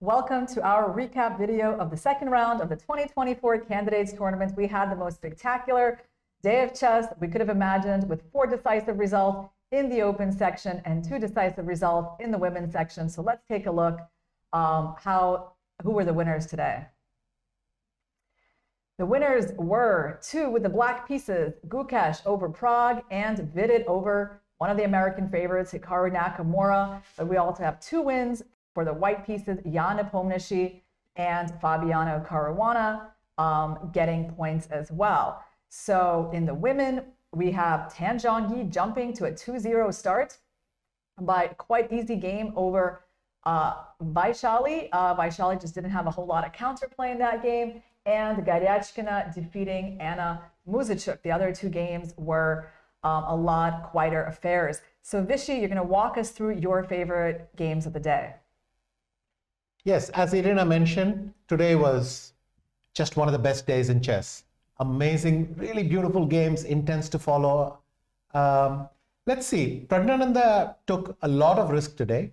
Welcome to our recap video of the second round of the 2024 Candidates Tournament. We had the most spectacular day of chess we could have imagined, with 4 decisive results in the open section and 2 decisive results in the women's section. So let's take a look who were the winners today. The winners were 2 with the black pieces, Gukesh over Pragg and Vidit over one of the American favorites, Hikaru Nakamura. But we also have 2 wins for the white pieces, Jan Nepomniachtchi and Fabiano Caruana, getting points as well. So in the women, we have Tan Zhongyi jumping to a 2-0 start by quite easy game over Vaishali. Vaishali just didn't have a whole lot of counterplay in that game. And Garyachkina defeating Anna Muzychuk. The other 2 games were a lot quieter affairs. So Vishy, you're going to walk us through your favorite games of the day. Yes, as Irina mentioned, today was just one of the best days in chess. Amazing, really beautiful games, intense to follow. Let's see, Praggnanandhaa took a lot of risk today.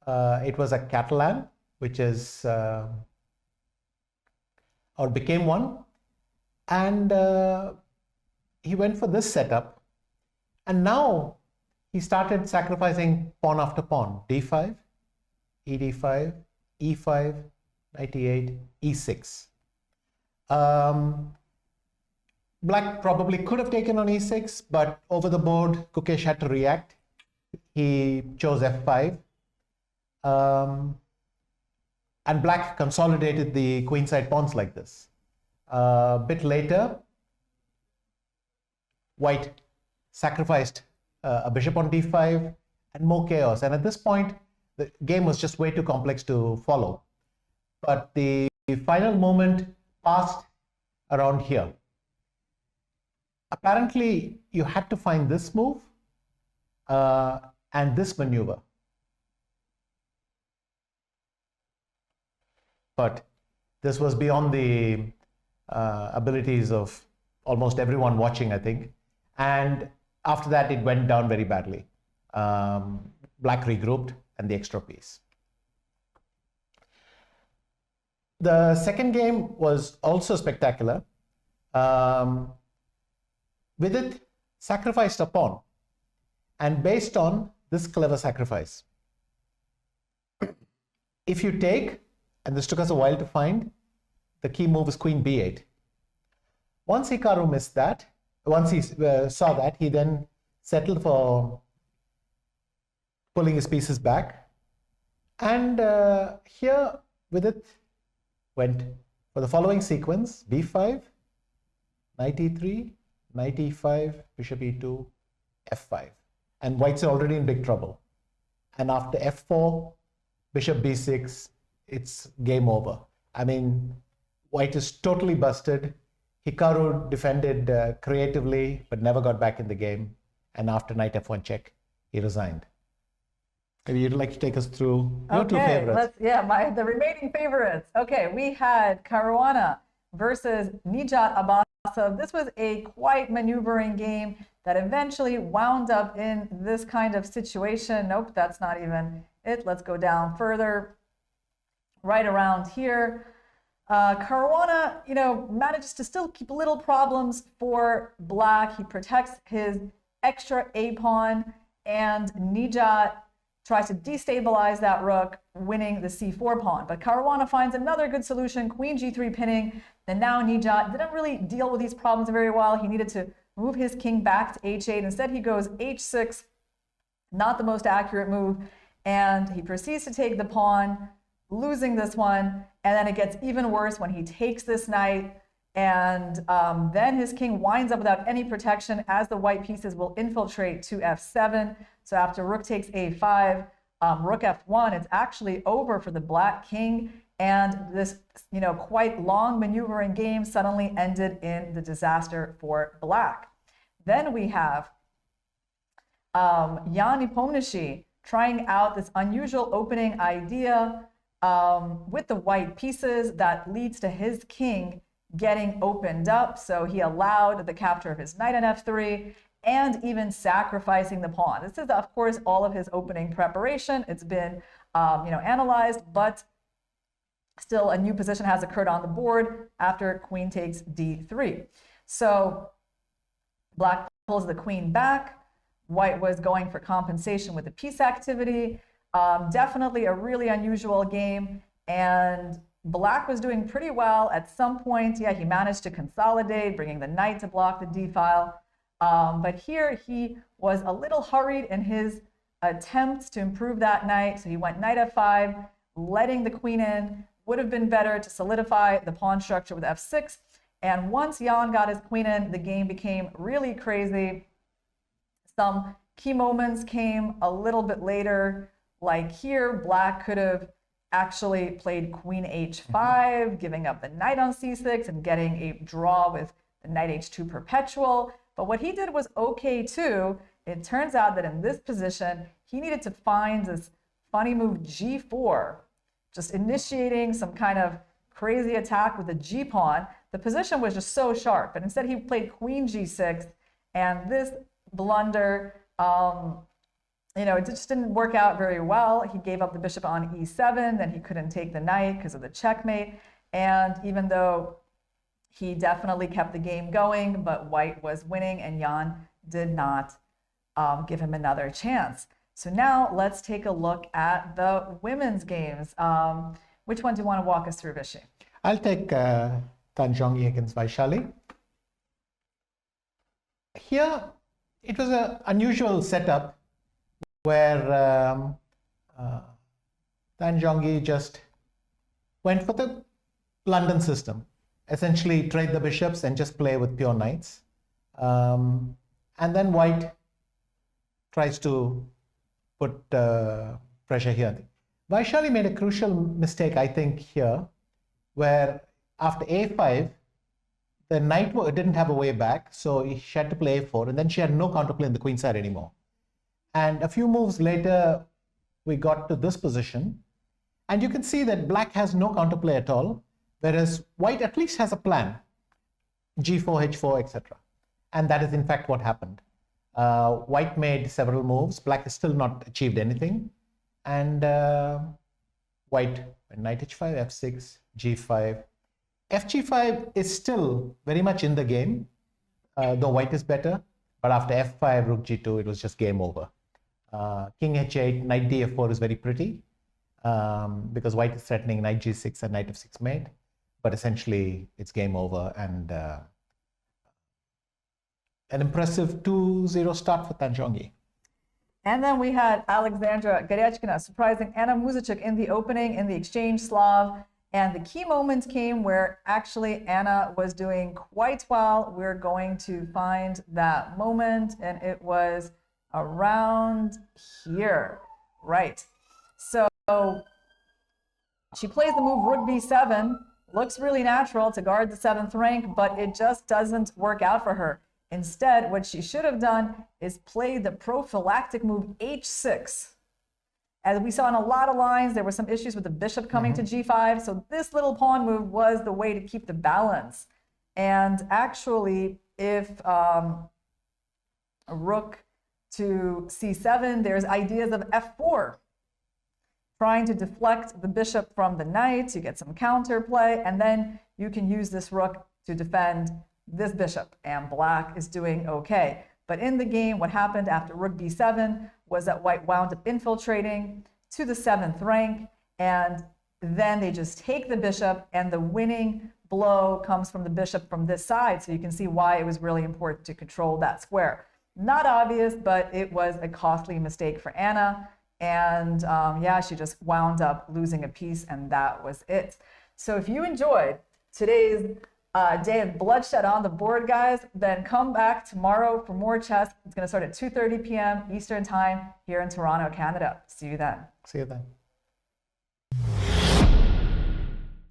It was a Catalan, which is, or became one. And he went for this setup. And now he started sacrificing pawn after pawn. D5, ED5, E5, 98, E6. Black probably could have taken on E6, but over the board, Gukesh had to react. He chose F5. And Black consolidated the queenside pawns like this. A bit later, White sacrificed a bishop on D5 and more chaos. And at this point, the game was just way too complex to follow. But the final moment passed around here. Apparently, you had to find this move and this maneuver. But this was beyond the abilities of almost everyone watching, I think. And after that, it went down very badly. Black regrouped and the extra piece. The second game was also spectacular. Vidit sacrificed a pawn, and based on this clever sacrifice, if you take, and this took us a while to find, the key move is queen b8. Once Hikaru missed that, once he saw that, he then settled for pulling his pieces back. And here Vidit went for the following sequence: b5, knight e3, knight e5, bishop e2, f5. And White's already in big trouble. And after f4, bishop b6, it's game over. I mean, White is totally busted. Hikaru defended creatively, but never got back in the game. And after knight f1 check, he resigned. Maybe you'd like to take us through your 2 favorites. The remaining favorites. Okay, we had Caruana versus Nijat Abbasov. This was a quite maneuvering game that eventually wound up in this kind of situation. Nope, that's not even it. Let's go down further. Right around here. Caruana, manages to still keep little problems for Black. He protects his extra A-pawn, and Nijat tries to destabilize that rook, winning the c4 pawn. But Caruana finds another good solution, queen g3 pinning. And now Nijat didn't really deal with these problems very well. He needed to move his king back to h8. Instead, he goes h6, not the most accurate move. And he proceeds to take the pawn, losing this one. And then it gets even worse when he takes this knight. And then his king winds up without any protection, as the white pieces will infiltrate to f7. So after rook takes a5, rook f1, it's actually over for the black king. And this, quite long maneuvering game suddenly ended in the disaster for Black. Then we have Jan Nepomniachtchi trying out this unusual opening idea with the white pieces that leads to his king getting opened up. So he allowed the capture of his knight on f3 and even sacrificing the pawn. This is, of course, all of his opening preparation. It's been, analyzed, but Still, a new position has occurred on the board after queen takes d3. So black pulls the queen back. White was going for compensation with the piece activity. Definitely a really unusual game. And black was doing pretty well. At some point, yeah, he managed to consolidate, bringing the knight to block the d file. But here he was a little hurried in his attempts to improve that knight. So he went knight f5, letting the queen in. Would have been better to solidify the pawn structure with f6. And once Jan got his queen in, the game became really crazy. Some key moments came a little bit later, like here, black could have actually played queen h5, giving up the knight on c6 and getting a draw with the knight h2 perpetual. But what he did was okay too. It turns out that in this position, he needed to find this funny move g4, just initiating some kind of crazy attack with the g-pawn. The position was just so sharp, but instead he played queen g6, and this blunder, it just didn't work out very well. He gave up the bishop on e7, then he couldn't take the knight because of the checkmate. And even though he definitely kept the game going, but white was winning, and Jan did not give him another chance. So now let's take a look at the women's games. Which one do you want to walk us through, Vishy? I'll take Tan Zhongyi against Vaishali. Here, it was an unusual setup where Tan Zhongyi just went for the London system, essentially trade the bishops and just play with pure knights. And then white tries to put pressure here. Vaishali made a crucial mistake, I think, here, where after a5, the knight didn't have a way back, so she had to play a4, and then she had no counterplay on the queen side anymore. And a few moves later, we got to this position, and you can see that black has no counterplay at all, whereas white at least has a plan, g4, h4, etc. And that is in fact what happened. White made several moves, black has still not achieved anything, and white went knight h5, f6, g5. fg5 is still very much in the game, though white is better, but after f5, rook g2, it was just game over. King h8, knight df4 is very pretty, because white is threatening knight g6 and knight f6 mate, but essentially it's game over, and an impressive 2-0 start for Tan Zhongyi. And then we had Alexandra Goryachkina surprising Anna Muzychuk in the opening in the exchange Slav. And the key moments came where actually Anna was doing quite well. We're going to find that moment, and it was around here. Right. So she plays the move rook b7. Looks really natural to guard the 7th rank, but it just doesn't work out for her. Instead, what she should have done is play the prophylactic move h6. As we saw in a lot of lines, there were some issues with the bishop coming to g5. So this little pawn move was the way to keep the balance. And actually, if rook to c7, there's ideas of f4, trying to deflect the bishop from the knight. You get some counterplay, and then you can use this rook to defend this bishop, and black is doing okay. But in the game, what happened after rook b7 was that white wound up infiltrating to the 7th rank, and then they just take the bishop, and the winning blow comes from the bishop from this side. So you can see why it was really important to control that square. Not obvious, but it was a costly mistake for Anna. And yeah, she just wound up losing a piece, and that was it. So if you enjoyed today's day of bloodshed on the board, guys, then come back tomorrow for more chess. It's going to start at 2:30 p.m. Eastern Time here in Toronto, Canada. See you then. See you then.